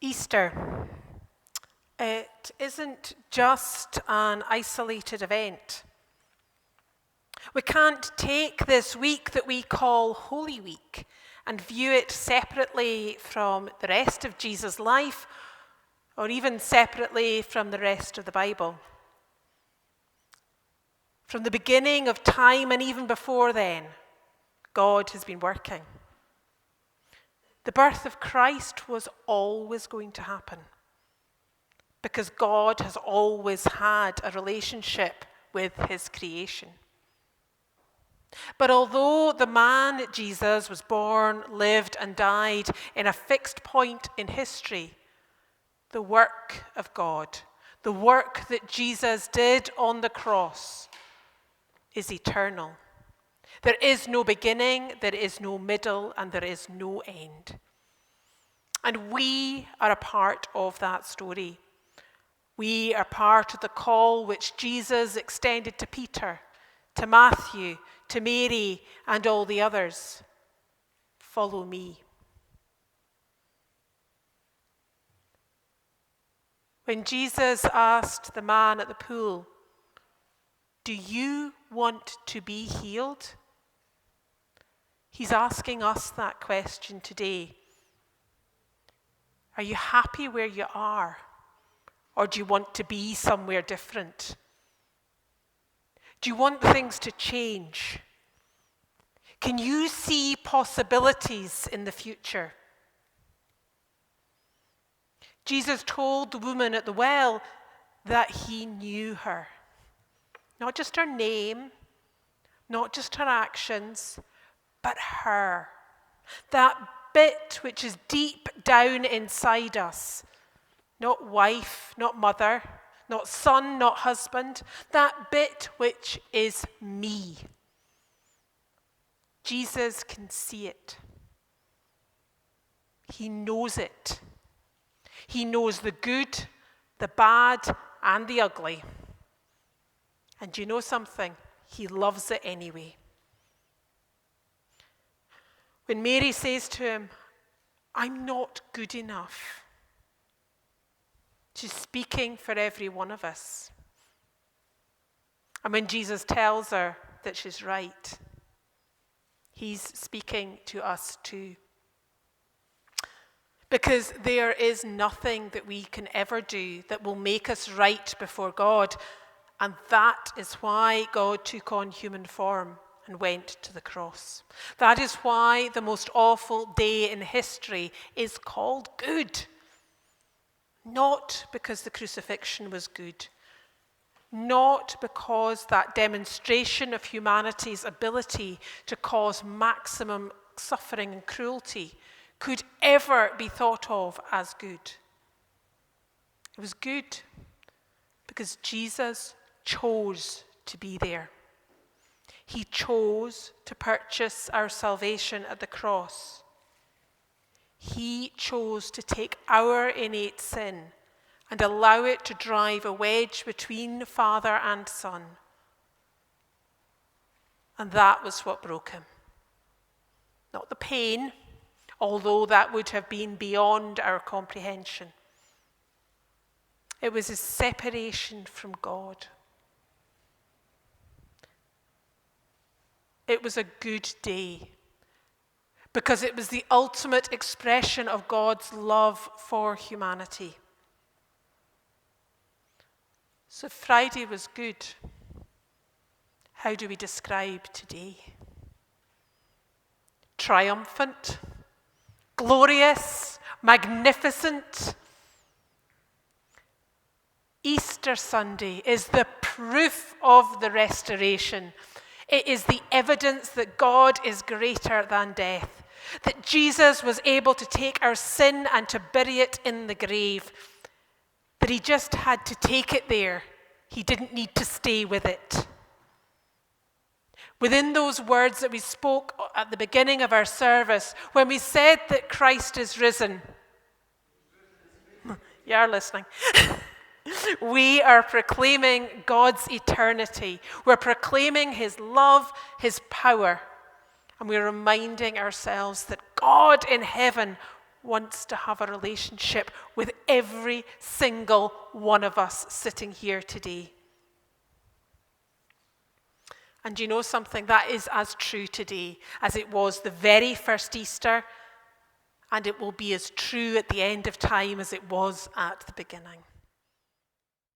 Easter, it isn't just an isolated event. We can't take this week that we call Holy Week and view it separately from the rest of Jesus' life, or even separately from the rest of the Bible. From the beginning of time and even before then, God has been working. The birth of Christ was always going to happen because God has always had a relationship with his creation. But although the man Jesus was born, lived, and died in a fixed point in history, the work of God, the work that Jesus did on the cross, is eternal. There is no beginning, there is no middle, and there is no end. And we are a part of that story. We are part of the call which Jesus extended to Peter, to Matthew, to Mary, and all the others. Follow me. When Jesus asked the man at the pool, "Do you want to be healed?" He's asking us that question today. Are you happy where you are? Or do you want to be somewhere different? Do you want things to change? Can you see possibilities in the future? Jesus told the woman at the well that he knew her. Not just her name, not just her actions, but her. That bit which is deep down inside us. Not wife, not mother, not son, not husband. That bit which is me. Jesus can see it. He knows it. He knows the good, the bad, and the ugly. And you know something? He loves it anyway. When Mary says to him, "I'm not good enough," she's speaking for every one of us. And when Jesus tells her that she's right, he's speaking to us too. Because there is nothing that we can ever do that will make us right before God. And that is why God took on human form and went to the cross. That is why the most awful day in history is called good. Not because the crucifixion was good. Not because that demonstration of humanity's ability to cause maximum suffering and cruelty could ever be thought of as good. It was good because Jesus chose to be there. He chose to purchase our salvation at the cross. He chose to take our innate sin and allow it to drive a wedge between Father and Son. And that was what broke him. Not the pain, although that would have been beyond our comprehension. It was his separation from God. It was a good day because it was the ultimate expression of God's love for humanity. So Friday was good. How do we describe today? Triumphant, glorious, magnificent. Easter Sunday is the proof of the restoration. It is the evidence that God is greater than death, that Jesus was able to take our sin and to bury it in the grave, that he just had to take it there. He didn't need to stay with it. Within those words that we spoke at the beginning of our service, when we said that Christ is risen, you are listening. We are proclaiming God's eternity. We're proclaiming his love, his power. And we're reminding ourselves that God in heaven wants to have a relationship with every single one of us sitting here today. And you know something? That is as true today as it was the very first Easter, and it will be as true at the end of time as it was at the beginning.